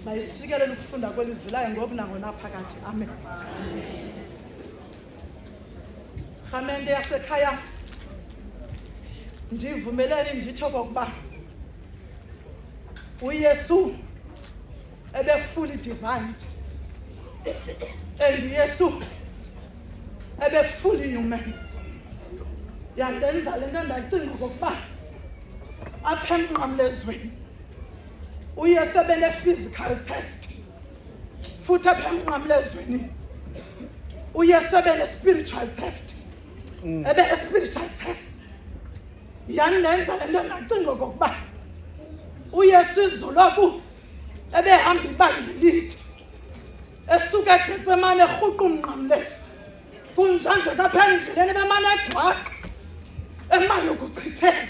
Mayisikelele ukufunda kwelizwi layo ngoba nangona phakathi. Amen. Rhamente yasekhaya, ndivumeleni nditsho kokuba uYesu fully divine and Yesu fully human. Yandenza le nto ndacinga okokuba apha emnqamlezweni uYesu physical test futhi apha emnqamlezweni uYesu spiritual theft spiritual test. Yandenza le nto ndacinga okokuba uYesu izoloku ebehamba ibanga elide esuka eGetsemane erhuqa umnqamlezo kunjanje kapha endleleni bemane egcwaka emane ukuchithela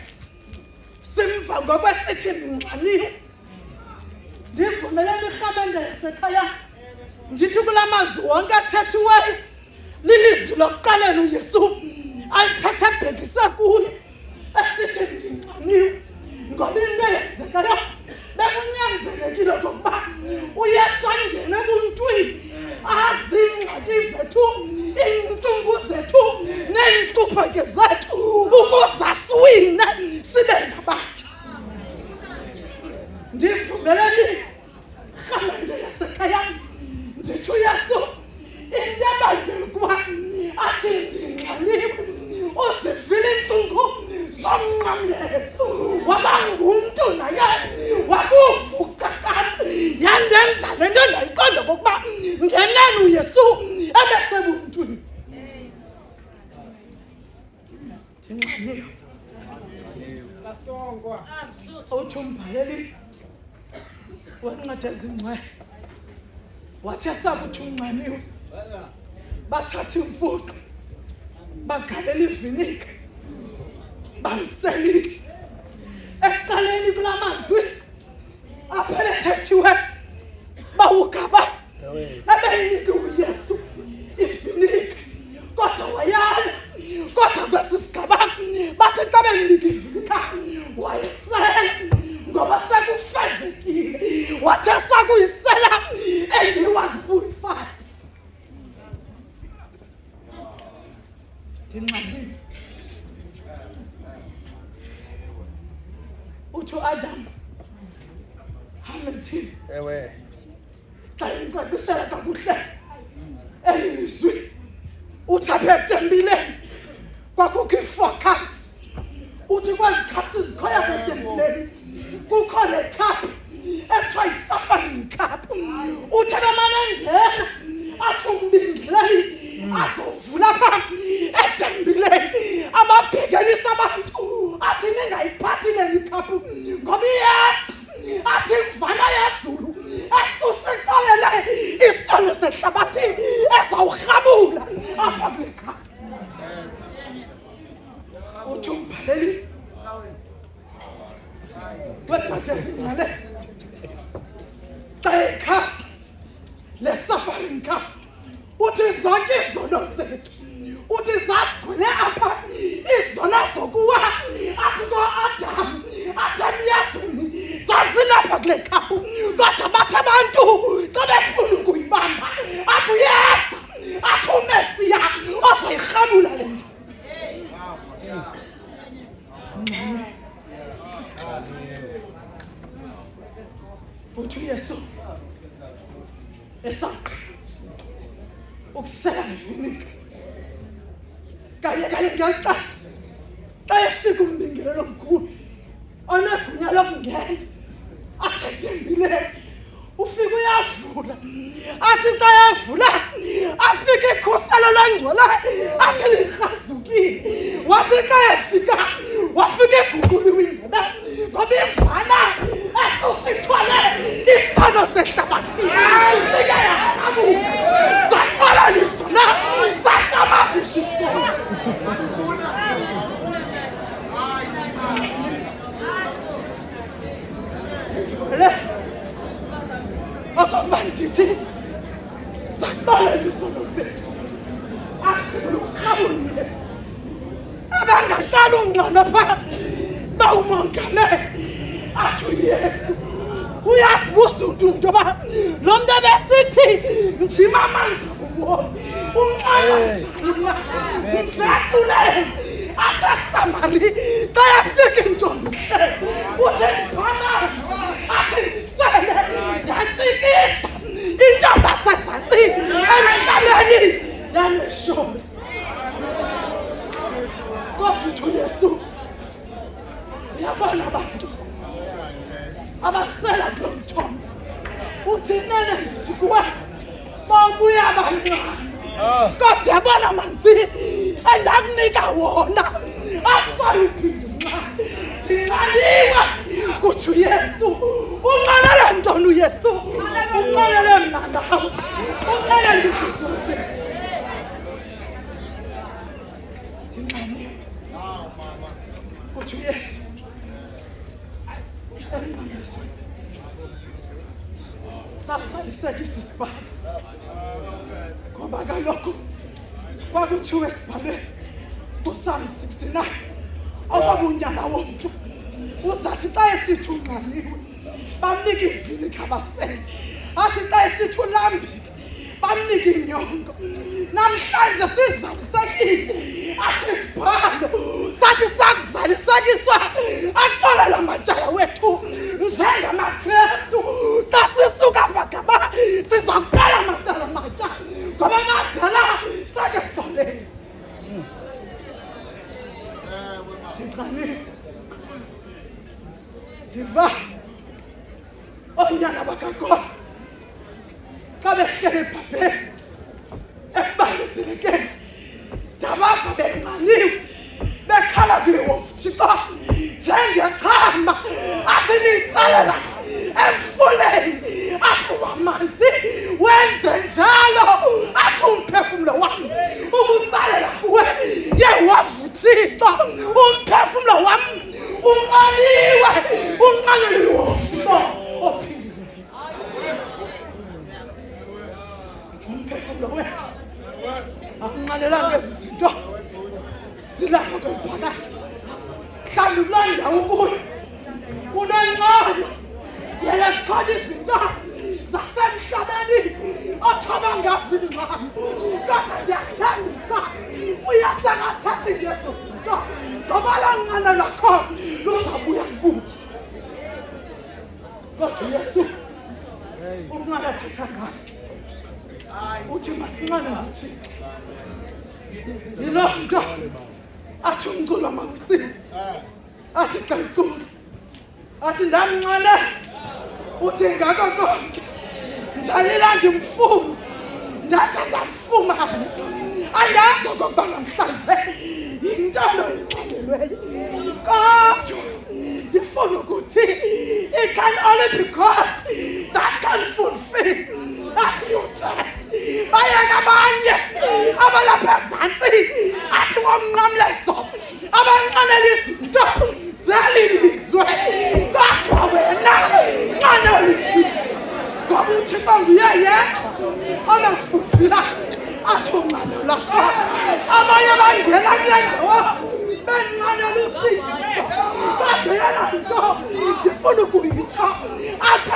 simva ngokwesithi ndinxaniwe. Ndivumeleni irhamente yasekhaya ndithi kula mazwi wonke athethiweyo lilizwi lokuqaleni uYesu alithethe ebhekise kuye esithi ndinxaniwe ngoba into eyenzekayo bekunyanzelekile okokuba uYesu angene ebuntwini azi iingxaki zethu, iintlungu zethu neentupheke zethu ukuze asiwine sibe ngabakhe. Ndivumeleni irhamente yasekhaya ndithi uYesu into ebangela ukuba athi ndinxaniwe uzivile iintlungu zomnqamlezo waba ngumntu naye wakuvuka kambi. Yandenza le nto ndayiqonda okokuba ngenene uYesu ebesebuntwini. Ndinxaniwe uthi umbhaleli wencwadi ezingcwele wathi esakuthi unxaniwe bathatha imfuqa bagalela iviniga bamselisa. Ekuqaleni kula mazwi aphele ethethiwe bawugaba ebeyinike uYesu iviniga kodwa wayala. Kodwa kwesi sigaba bathi xa bemnika iviniga wayesela ngoba sekufezekile. Wathi esakuyisela and he was purified. Ndinxaniwe uthi uAdam Hamilton Ewe. xa imcacisela kakuhle elizwi uthi apha etempileni kwakukho ii-4 uthi kwezi cups zikhoyo apha etempileni kukho le cup ekuthiwa yi-suffering cup. Uthi bemane engena athi umbingeleli azovula apha etempileni ababhekelisa abantu athi ningayiphathi leli cup ngoba iyeza athi imvana yezulu esusa iqalele isono sehlabathini ezawurhabula apha kule cup. Uthi umbhaleli wencwadi ezingcwele xa ekhasa le suffering cup uthi zonke izono zethu uthi zasigcwele apha izono zokuwa athi ngoAdam athi emyezweni zazilapha kule cup kodwa bathi abantu xa befuna ukuyibamba athi uyeza athi uMesiya ozayirhabula le nto. Uthi uYesu esaqala ukusela ngeviniga kanye ngexesha xa efika umbingelelo omkhulu onegunya lokungena athi etempileni ufika uyavula athi xa yavula afike ikhuselo lwengcwele athi lirhazukile. Wathi xa efika wafika eguquliwe indebe ngoba imvana esusa ithwale isono sehlabathini ifike yarhabula zaqala lisona zaqamabisha isono. Okokuba ndithi zaqala lisono zethu agqibela ukurhabula uYesu abangaqala ungxana phaa bawumongamele athi uYesu uyasibuza umuntu ba lo muntu ebesithi njima amanzi ubomi unqayahle atha Samari kayafika intombi uthi mama athi sele yatsikisa intombi asazansi emhlaleni yaneshomi kodwa Yesu yabona abantu abasela kulo mthombo uthi nene ndithi kuwe mabuya abantwana kodwa yabona manzi endakunika wona asayiphinde ndinqaliwe kuthi Yesu unqalele ntoni uYesu unqalele mna nawe unqalele iziso zethu ndinqaliwe kuthi Yesu sasaliseka isibaba ngoba kaloku kwakuthiwe esibhabeni kuPsalm 69 ababunyana womntu uzathi xa esithi unqaliwe bamnika ivili kabasele athi xa esithi ulambile bamnika inyongo namhlanje sizalisekile athi isibhalo sathi sakuzalisekiswa axolela amatyala wethu njengamaKrestu xa sisuka phakaba siza kuqala amacala amatsha ngoba amadala sakexoleni ndiva oonyana bakakho xa behlele ebhabheni ekubaliselekeni ndabava benqaliwe bekhala kwiHofu Thixo njengeqhama athi niyitsalela emfuleni athi wamanzi wenze njalo athi umphefumlo wami ukutsalela kuwe yeHofu Thixo umphefumlo wami unqaliwe unqalele iHofu Thixo ophilileyo umphefumlo wethu akunqalelanga ezi zinto zilapha komphakathi mhlawumbi kuloo ndawo kuyo unenqalo yelezikhona izinto zasemhlabeni othoba ngazingqamo kodwa ndiyathembisa uyasengathathi ngezo zinto ngoba laa nqalo lakho luzabuya kuyo kodwa Yesu ukungalathetha ngayo uthi masinqale nguThixo yiloo nto athi umculo mawusile athi xa icula athi ndamnqale uthi ngako konke ndalila ndimfuna ndathi ndamfumana andazi okokuba namhlanje yintoni oyinqalelweyo kodwa ndifuna ukuthi it can only be God that can fulfill athi your best bayeka abanye abalapha ezantsi athi womnqamlezo abanqanela izinto zelilizwe kodwa wena nqanela uThixo ngoba uThixo nguye yedwa onokufulfila athi unqalo lakho abanye bangena kule ndawo benqanela uSidiso kodwa yena nto ndifuna ukuyitsho apha